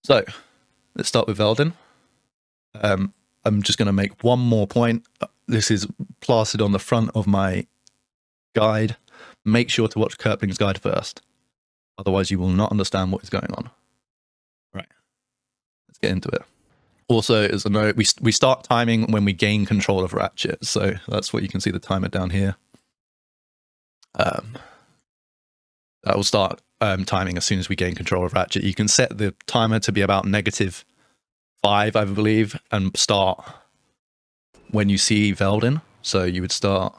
So let's start with Veldin. I'm just going to make one more point. This is plastered on the front of my guide. Make sure to watch Kirpling's guide first. Otherwise, you will not understand what is going on. Right. Let's get into it. Also, as a note, we start timing when we gain control of Ratchet. So that's what you can see the timer down here. That will start timing as soon as we gain control of Ratchet. You can set the timer to be about -5, I believe, and start when you see Veldin. So you would start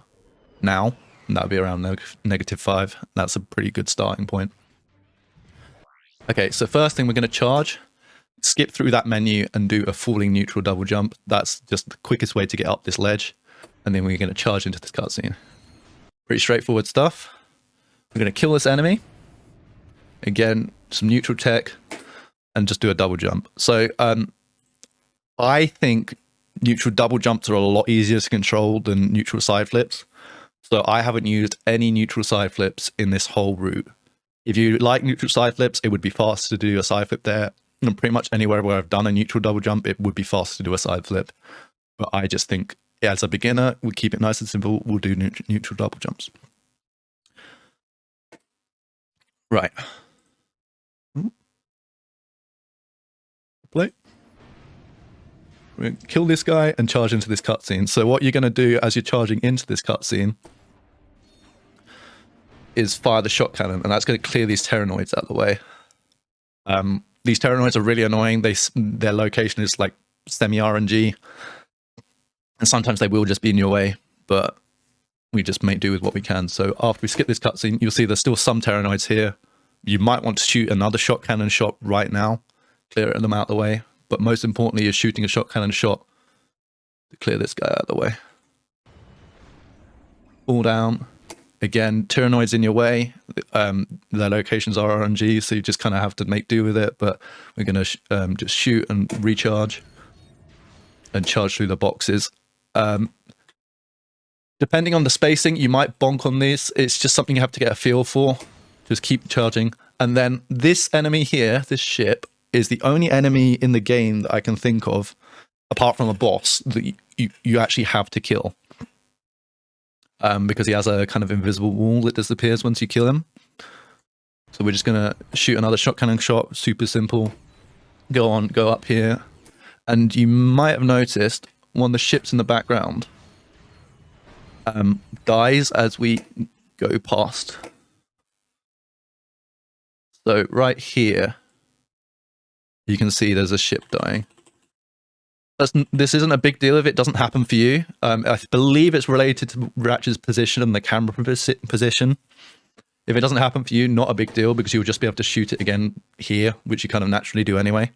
now, and that would be around -5. That's a pretty good starting point. Okay, so first thing we're going to charge. Skip through that menu and do a falling neutral double jump. That's just the quickest way to get up this ledge. And then we're going to charge into this cutscene. Pretty straightforward stuff. We're going to kill this enemy. Again, some neutral tech, and just do a double jump. So I think neutral double jumps are a lot easier to control than neutral side flips. So I haven't used any neutral side flips in this whole route. If you like neutral side flips, it would be fast to do a side flip there. And pretty much anywhere where I've done a neutral double jump, it would be fast to do a side flip. But I just think, as a beginner, we'll keep it nice and simple. We'll do neutral double jumps. Right. Play. We're going to kill this guy and charge into this cutscene. So what you're going to do as you're charging into this cutscene is fire the shot cannon, and that's going to clear these Terranoids out of the way. These Terranoids are really annoying. Their location is like semi-RNG, and sometimes they will just be in your way, but we just make do with what we can. So after we skip this cutscene, you'll see there's still some Terranoids here. You might want to shoot another shot cannon shot right now, clear them out of the way, but most importantly is shooting a shot cannon shot to clear this guy out of the way. Fall down. Again, Tyrannoids in your way. Their locations are RNG, so you just kind of have to make do with it. But we're going to just shoot and recharge and charge through the boxes. Depending on the spacing, you might bonk on these. It's just something you have to get a feel for. Just keep charging. And then this enemy here, this ship, is the only enemy in the game that I can think of, apart from a boss, that you actually have to kill. Because he has a kind of invisible wall that disappears once you kill him. So we're just going to shoot another shot cannon shot, super simple. Go up here. And you might have noticed one of the ships in the background dies as we go past. So right here, you can see there's a ship dying. This isn't a big deal if it doesn't happen for you. I believe it's related to Ratchet's position and the camera position. If it doesn't happen for you, not a big deal, because you'll just be able to shoot it again here, which you kind of naturally do anyway.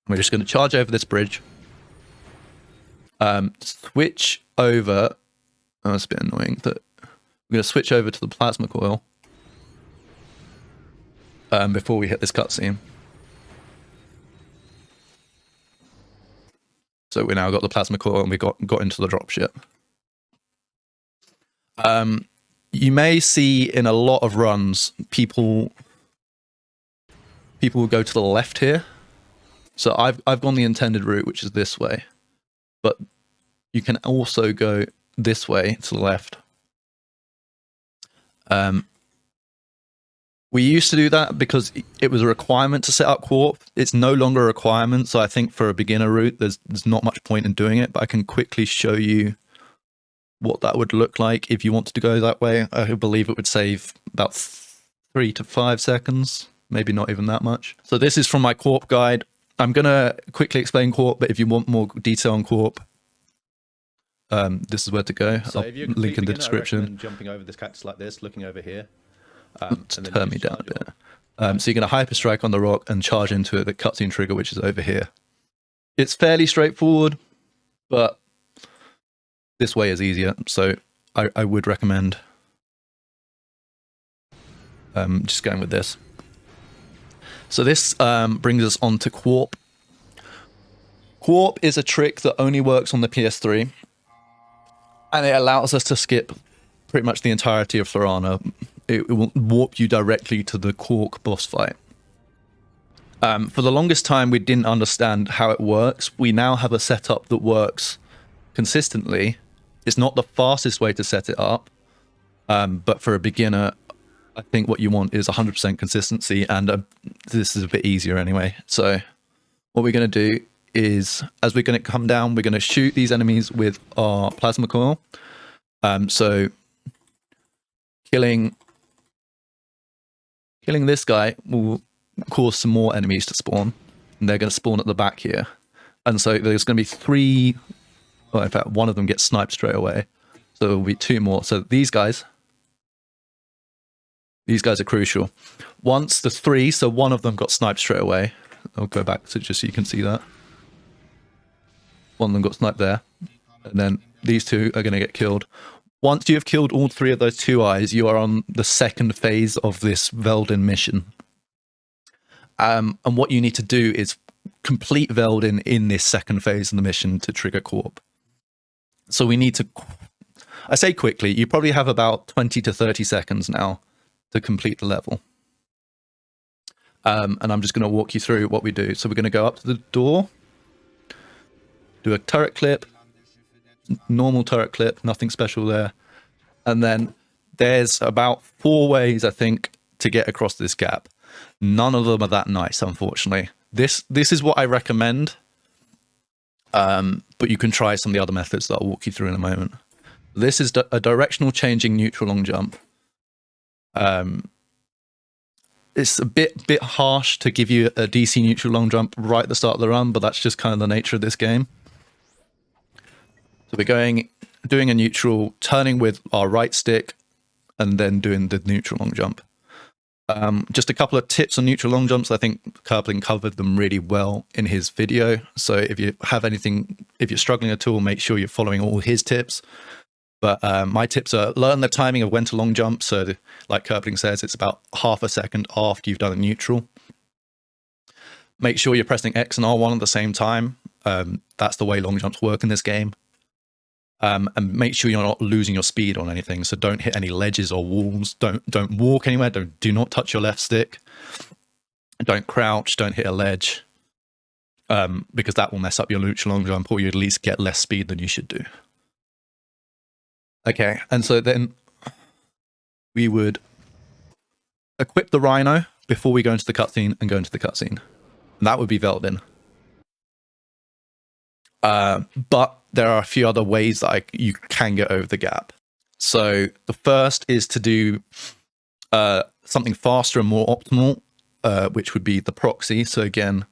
We're just going to charge over this bridge. Switch over. Oh, it's a bit annoying. We're going to switch over to the plasma coil before we hit this cutscene. So we now got the plasma coil and we got into the dropship. You may see in a lot of runs, people will go to the left here. So I've gone the intended route, which is this way. But you can also go this way to the left. We used to do that because it was a requirement to set up co-op. It's no longer a requirement, so I think for a beginner route, there's not much point in doing it, but I can quickly show you what that would look like if you wanted to go that way. I believe it would save about 3 to 5 seconds, maybe not even that much. So this is from my co-op guide. I'm going to quickly explain co-op, but if you want more detail on co-op, this is where to go. So I'll link in the description. Jumping over this cactus like this, looking over here. Turn me down a bit. So you're going to hyper strike on the rock and charge into it, the cutscene trigger, which is over here. It's fairly straightforward, but this way is easier. So I would recommend just going with this. So this brings us on to Quarp. Quarp is a trick that only works on the PS3, and it allows us to skip pretty much the entirety of Florana. It will warp you directly to the Quark boss fight. For the longest time, we didn't understand how it works. We now have a setup that works consistently. It's not the fastest way to set it up, but for a beginner, I think what you want is 100% consistency, and this is a bit easier anyway. So what we're going to do is, as we're going to come down, we're going to shoot these enemies with our plasma coil. So killing this guy will cause some more enemies to spawn, and they're going to spawn at the back here. And so there's going to be 3, well, in fact, one of them gets sniped straight away. So there will be 2 more. So these guys are crucial. Once the 3, so one of them got sniped straight away. I'll go back so just so you can see that. One of them got sniped there. And then these 2 are going to get killed. Once you have killed all 3 of those 2 eyes, you are on the second phase of this Veldin mission. And what you need to do is complete Veldin in this second phase of the mission to trigger Corp. So we need to, I say quickly, you probably have about 20 to 30 seconds now to complete the level. And I'm just going to walk you through what we do. So we're going to go up to the door, do a turret clip, normal turret clip, nothing special there. And then there's about 4 ways, I think, to get across this gap. None of them are that nice, unfortunately. This is what I recommend, but you can try some of the other methods that I'll walk you through in a moment. This is a directional changing neutral long jump. It's a bit harsh to give you a DC neutral long jump right at the start of the run, but that's just kind of the nature of this game. So we're doing a neutral, turning with our right stick, and then doing the neutral long jump. Just a couple of tips on neutral long jumps. I think Kerpling covered them really well in his video. So if you have anything, if you're struggling at all, make sure you're following all his tips. But my tips are learn the timing of when to long jump. So like Kerpling says, it's about half a second after you've done a neutral. Make sure you're pressing X and R1 at the same time. That's the way long jumps work in this game. And make sure you're not losing your speed on anything. So don't hit any ledges or walls. Don't walk anywhere. Do not touch your left stick. Don't crouch. Don't hit a ledge, because that will mess up your neutral long jump, or you at least get less speed than you should do. Okay, and so then we would equip the Rhino before we go into the cutscene and go into the cutscene. And that would be Veldin. But there are a few other ways that you can get over the gap. So the first is to do something faster and more optimal, which would be the proxy. So again,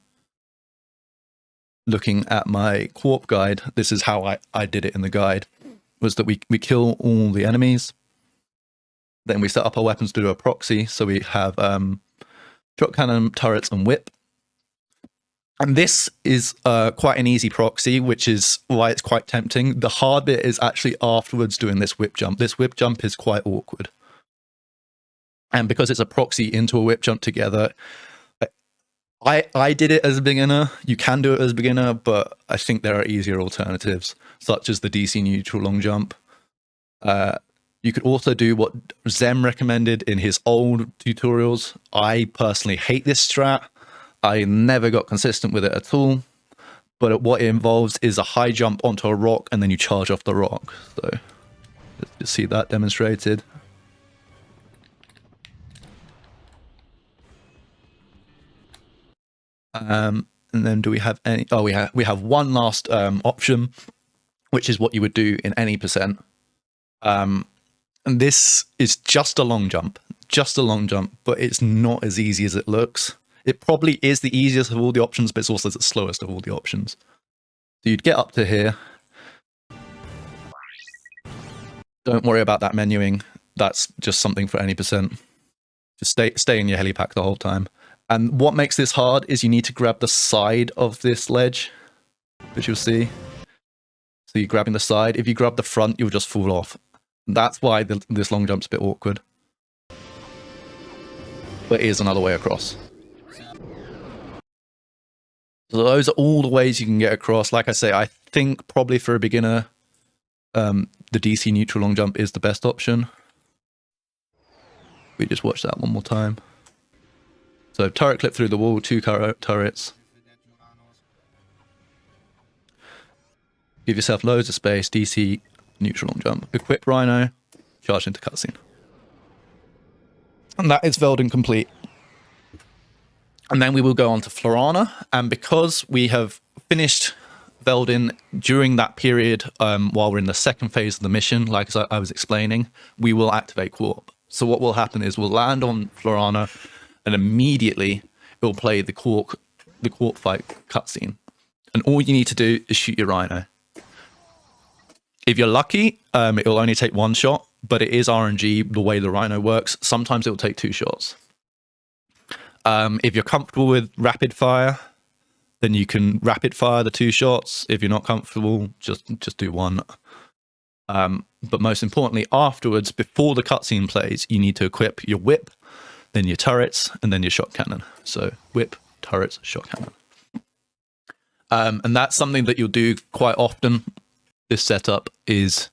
looking at my Corp guide, this is how I did it in the guide, was that we kill all the enemies. Then we set up our weapons to do a proxy. So we have shot cannon, turrets, and whip. And this is quite an easy proxy, which is why it's quite tempting. The hard bit is actually afterwards doing this whip jump. This whip jump is quite awkward. And because it's a proxy into a whip jump together, I did it as a beginner. You can do it as a beginner, but I think there are easier alternatives, such as the DC neutral long jump. You could also do what Zem recommended in his old tutorials. I personally hate this strat. I never got consistent with it at all, but what it involves is a high jump onto a rock and then you charge off the rock. So let's just see that demonstrated. And then do we have any? Oh, we have one last option, which is what you would do in any percent. And this is just a long jump, but it's not as easy as it looks. It probably is the easiest of all the options, but it's also the slowest of all the options. So you'd get up to here. Don't worry about that menuing. That's just something for any percent. Just stay in your helipack the whole time. And what makes this hard is you need to grab the side of this ledge, which you'll see. So you're grabbing the side. If you grab the front, you'll just fall off. That's why this long jump's a bit awkward. But it is another way across. So those are all the ways you can get across. Like I say, I think probably for a beginner, the DC neutral long jump is the best option. We just watch that one more time. So turret clip through the wall, 2 turrets. Give yourself loads of space, DC, neutral long jump. Equip Rhino, charge into cutscene. And that is Veldin complete. And then we will go on to Florana. And because we have finished Veldin during that period, while we're in the second phase of the mission, like as I was explaining, we will activate Quarp. So what will happen is we'll land on Florana and immediately it will play the Quarp fight cutscene. And all you need to do is shoot your Rhino. If you're lucky, it will only take 1 shot, but it is RNG the way the Rhino works. Sometimes it will take 2 shots. If you're comfortable with rapid fire, then you can rapid fire the 2 shots. If you're not comfortable, just do 1. But most importantly, afterwards, before the cutscene plays, you need to equip your whip, then your turrets, and then your shot cannon. So whip, turrets, shot cannon. And that's something that you'll do quite often. This setup is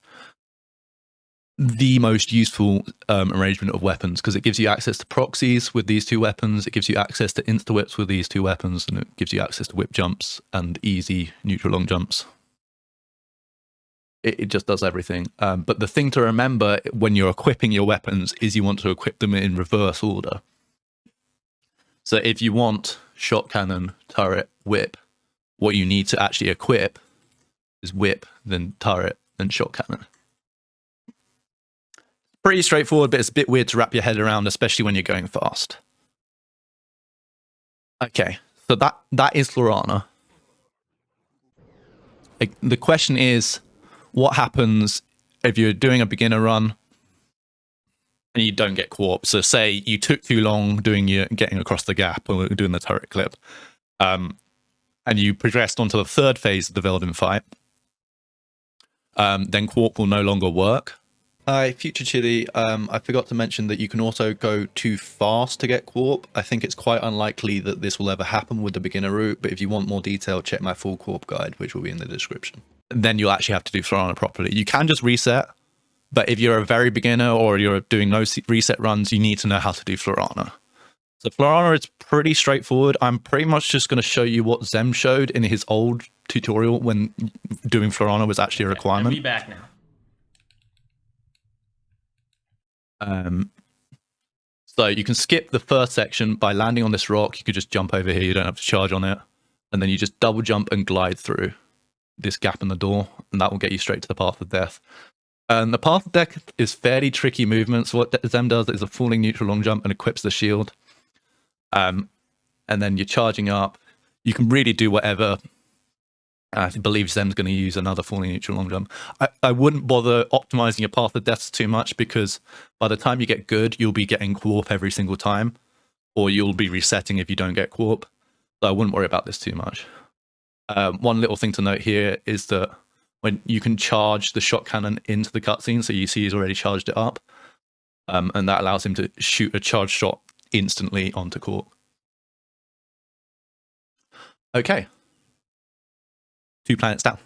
the most useful arrangement of weapons because it gives you access to proxies with these 2 weapons, it gives you access to insta-whips with these 2 weapons, and it gives you access to whip jumps and easy neutral long jumps. It just does everything. But the thing to remember when you're equipping your weapons is you want to equip them in reverse order. So if you want shot cannon, turret, whip, what you need to actually equip is whip, then turret, then shot cannon. Pretty straightforward, but it's a bit weird to wrap your head around, especially when you're going fast. Okay, so that is Florana. The question is, what happens if you're doing a beginner run and you don't get Quarp? So say you took too long getting across the gap or doing the turret clip, and you progressed onto the 3rd phase of the Veldin fight, then Quarp will no longer work. Hi, Future Chili. I forgot to mention that you can also go too fast to get Quarp. I think it's quite unlikely that this will ever happen with the beginner route, but if you want more detail, check my full Quarp guide, which will be in the description. Then you'll actually have to do Florana properly. You can just reset, but if you're a very beginner or you're doing no reset runs, you need to know how to do Florana. So Florana is pretty straightforward. I'm pretty much just going to show you what Zem showed in his old tutorial when doing Florana was actually a requirement. I'll be back now. So you can skip the first section by landing on this rock. You could just jump over here. You don't have to charge on it. And then you just double jump and glide through this gap in the door. And that will get you straight to the path of death. And the path of death is fairly tricky movement. So what Zem does is a falling neutral long jump and equips the shield. And then you're charging up. You can really do whatever. I believe Zem's going to use another falling neutral long jump. I wouldn't bother optimizing your path of deaths too much because by the time you get good, you'll be getting Quarp every single time, or you'll be resetting if you don't get Quarp. So I wouldn't worry about this too much. One little thing to note here is that when you can charge the shot cannon into the cutscene, so you see he's already charged it up, and that allows him to shoot a charged shot instantly onto Quarp. Okay. 2 planets down.